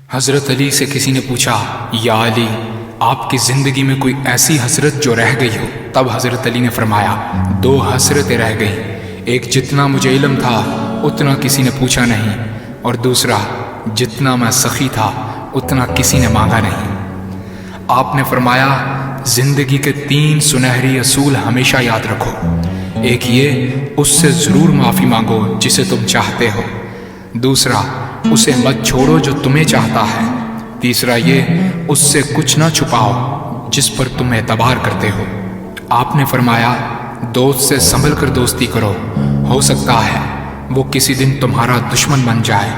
حضرت علی سے کسی نے پوچھا، یا علی، آپ کی زندگی میں کوئی ایسی حسرت جو رہ گئی ہو؟ تب حضرت علی نے فرمایا، 2 حسرتیں رہ گئیں، ایک جتنا مجھے علم تھا اتنا کسی نے پوچھا نہیں، اور دوسرا جتنا میں سخی تھا اتنا کسی نے مانگا نہیں۔ آپ نے فرمایا، زندگی کے 3 سنہری اصول ہمیشہ یاد رکھو۔ ایک یہ، اس سے ضرور معافی مانگو جسے تم چاہتے ہو۔ دوسرا، اسے مت چھوڑو جو تمہیں چاہتا ہے۔ تیسرا یہ، اس سے کچھ نہ چھپاؤ جس پر تم اعتبار کرتے ہو۔ آپ نے فرمایا، دوست سے سنبھل کر دوستی کرو، ہو سکتا ہے وہ کسی دن تمہارا دشمن بن جائے،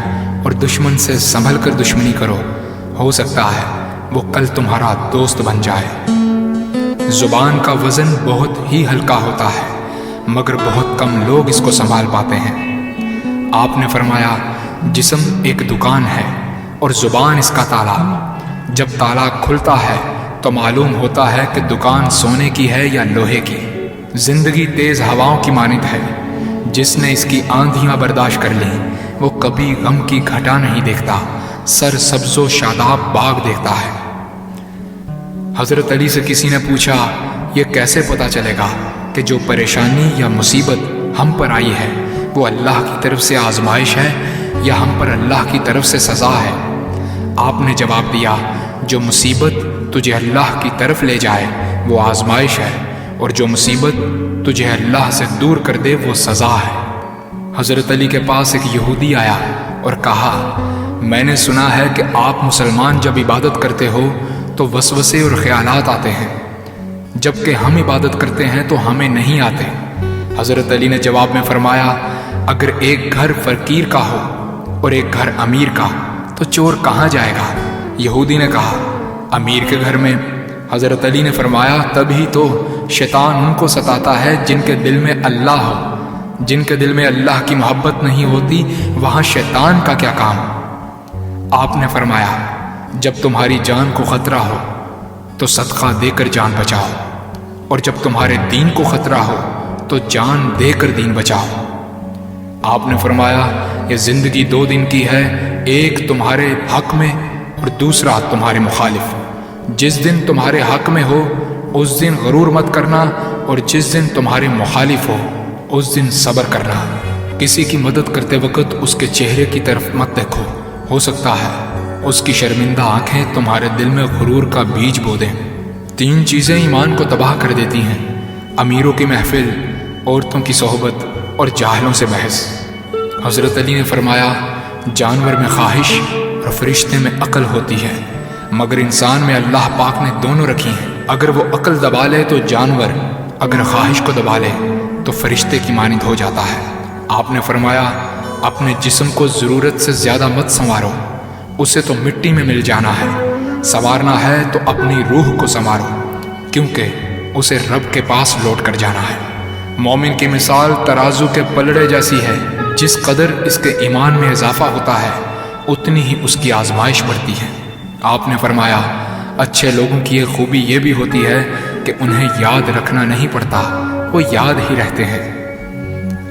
اور دشمن سے سنبھل کر دشمنی کرو، ہو سکتا ہے وہ کل تمہارا دوست بن جائے۔ زبان کا وزن بہت ہی ہلکا ہوتا ہے، مگر بہت کم لوگ اس کو سنبھال پاتے ہیں۔ آپ نے فرمایا، جسم ایک دکان ہے اور زبان اس کا تالا۔ جب تالا کھلتا ہے تو معلوم ہوتا ہے کہ دکان سونے کی ہے یا لوہے کی۔ زندگی تیز ہواؤں کی مانند ہے، جس نے اس کی آندھیاں برداشت کر لیں وہ کبھی غم کی گھٹا نہیں دیکھتا، سر سبز و شاداب باغ دیکھتا ہے۔ حضرت علی سے کسی نے پوچھا، یہ کیسے پتہ چلے گا کہ جو پریشانی یا مصیبت ہم پر آئی ہے وہ اللہ کی طرف سے آزمائش ہے یا ہم پر اللہ کی طرف سے سزا ہے؟ آپ نے جواب دیا، جو مصیبت تجھے اللہ کی طرف لے جائے وہ آزمائش ہے، اور جو مصیبت تجھے اللہ سے دور کر دے وہ سزا ہے۔ حضرت علی کے پاس ایک یہودی آیا اور کہا، میں نے سنا ہے کہ آپ مسلمان جب عبادت کرتے ہو تو وسوسے اور خیالات آتے ہیں، جبکہ ہم عبادت کرتے ہیں تو ہمیں نہیں آتے۔ حضرت علی نے جواب میں فرمایا، اگر ایک گھر فقیر کا ہو اور ایک گھر امیر کا تو چور کہاں جائے گا؟ یہودی نے کہا، امیر کے گھر میں۔ حضرت علی نے فرمایا، تبھی تو شیطان ان کو ستاتا ہے جن کے دل میں اللہ ہو۔ جن کے دل میں اللہ کی محبت نہیں ہوتی وہاں شیطان کا کیا کام؟ آپ نے فرمایا، جب تمہاری جان کو خطرہ ہو تو صدقہ دے کر جان بچاؤ، اور جب تمہارے دین کو خطرہ ہو تو جان دے کر دین بچاؤ۔ آپ نے فرمایا، یہ زندگی 2 دن کی ہے، ایک تمہارے حق میں اور دوسرا تمہارے مخالف۔ جس دن تمہارے حق میں ہو اس دن غرور مت کرنا، اور جس دن تمہارے مخالف ہو اس دن صبر کرنا۔ کسی کی مدد کرتے وقت اس کے چہرے کی طرف مت دیکھو، ہو سکتا ہے اس کی شرمندہ آنکھیں تمہارے دل میں غرور کا بیج بو دیں۔ 3 چیزیں ایمان کو تباہ کر دیتی ہیں، امیروں کی محفل، عورتوں کی صحبت اور جاہلوں سے بحث۔ حضرت علی نے فرمایا، جانور میں خواہش اور فرشتے میں عقل ہوتی ہے، مگر انسان میں اللہ پاک نے دونوں رکھی ہیں۔ اگر وہ عقل دبا لے تو جانور، اگر خواہش کو دبا لے تو فرشتے کی مانند ہو جاتا ہے۔ آپ نے فرمایا، اپنے جسم کو ضرورت سے زیادہ مت سنوارو، اسے تو مٹی میں مل جانا ہے۔ سنوارنا ہے تو اپنی روح کو سنوارو، کیونکہ اسے رب کے پاس لوٹ کر جانا ہے۔ مومن کی مثال ترازو کے پلڑے جیسی ہے، جس قدر اس کے ایمان میں اضافہ ہوتا ہے اتنی ہی اس کی آزمائش بڑھتی ہے۔ آپ نے فرمایا، اچھے لوگوں کی ایک خوبی یہ بھی ہوتی ہے کہ انہیں یاد رکھنا نہیں پڑتا، وہ یاد ہی رہتے ہیں۔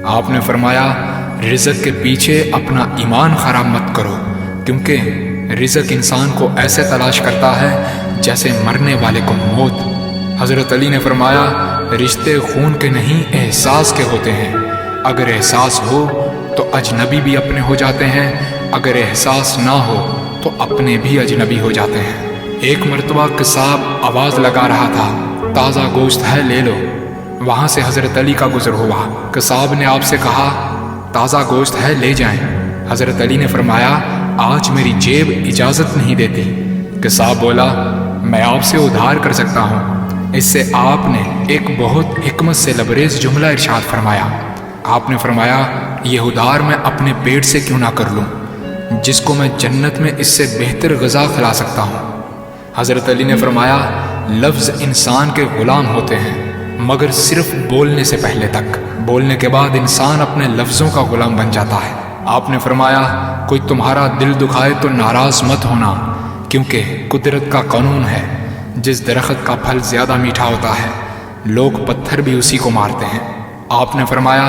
آپ نے فرمایا، رزق کے پیچھے اپنا ایمان خراب مت کرو، کیونکہ رزق انسان کو ایسے تلاش کرتا ہے جیسے مرنے والے کو موت۔ حضرت علی نے فرمایا، رشتے خون کے نہیں احساس کے ہوتے ہیں، اگر احساس ہو تو اجنبی بھی اپنے ہو جاتے ہیں، اگر احساس نہ ہو تو اپنے بھی اجنبی ہو جاتے ہیں۔ ایک مرتبہ قصاب آواز لگا رہا تھا، تازہ گوشت ہے لے لو۔ وہاں سے حضرت علی کا گزر ہوا، قصاب نے آپ سے کہا، تازہ گوشت ہے لے جائیں۔ حضرت علی نے فرمایا، آج میری جیب اجازت نہیں دیتی۔ قصاب بولا، میں آپ سے ادھار کر سکتا ہوں۔ اس سے آپ نے ایک بہت حکمت سے لبریز جملہ ارشاد فرمایا۔ آپ نے فرمایا، یہ ادھار میں اپنے پیٹ سے کیوں نہ کر لوں، جس کو میں جنت میں اس سے بہتر غذا کھلا سکتا ہوں۔ حضرت علی نے فرمایا، لفظ انسان کے غلام ہوتے ہیں مگر صرف بولنے سے پہلے تک، بولنے کے بعد انسان اپنے لفظوں کا غلام بن جاتا ہے۔ آپ نے فرمایا، کوئی تمہارا دل دکھائے تو ناراض مت ہونا، کیونکہ قدرت کا قانون ہے، جس درخت کا پھل زیادہ میٹھا ہوتا ہے لوگ پتھر بھی اسی کو مارتے ہیں۔ آپ نے فرمایا،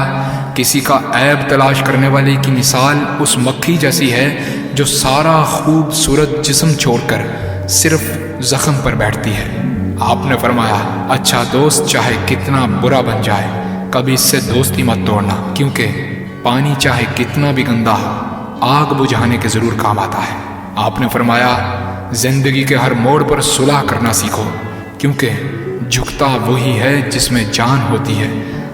کسی کا عیب تلاش کرنے والے کی مثال اس مکھی جیسی ہے جو سارا خوبصورت جسم چھوڑ کر صرف زخم پر بیٹھتی ہے۔ آپ نے فرمایا اچھا دوست چاہے کتنا برا بن جائے کبھی اس سے دوستی مت توڑنا، کیونکہ پانی چاہے کتنا بھی گندا ہو آگ بجھانے کے ضرور کام آتا ہے۔ آپ نے فرمایا زندگی کے ہر موڑ پر صلح کرنا سیکھو، کیونکہ جھکتا وہی ہے جس میں جان ہوتی ہے،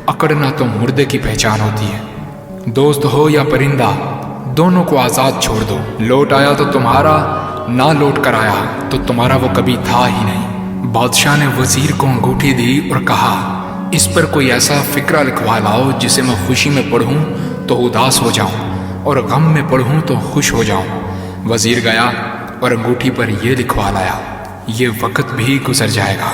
اکڑنا تو مردے کی پہچان ہوتی ہے۔ دوست ہو یا پرندہ دونوں کو آزاد چھوڑ دو، لوٹ آیا تو تمہارا، نہ لوٹ کر آیا تو تمہارا وہ کبھی تھا ہی نہیں۔ بادشاہ نے وزیر کو انگوٹھی دی اور کہا اس پر کوئی ایسا فقرہ لکھوا لاؤ جسے میں خوشی میں پڑھوں تو اداس ہو جاؤں اور غم میں پڑھوں تو خوش ہو جاؤں۔ وزیر گیا اور انگوٹھی پر یہ لکھوا لایا یہ وقت بھی گزر جائے گا۔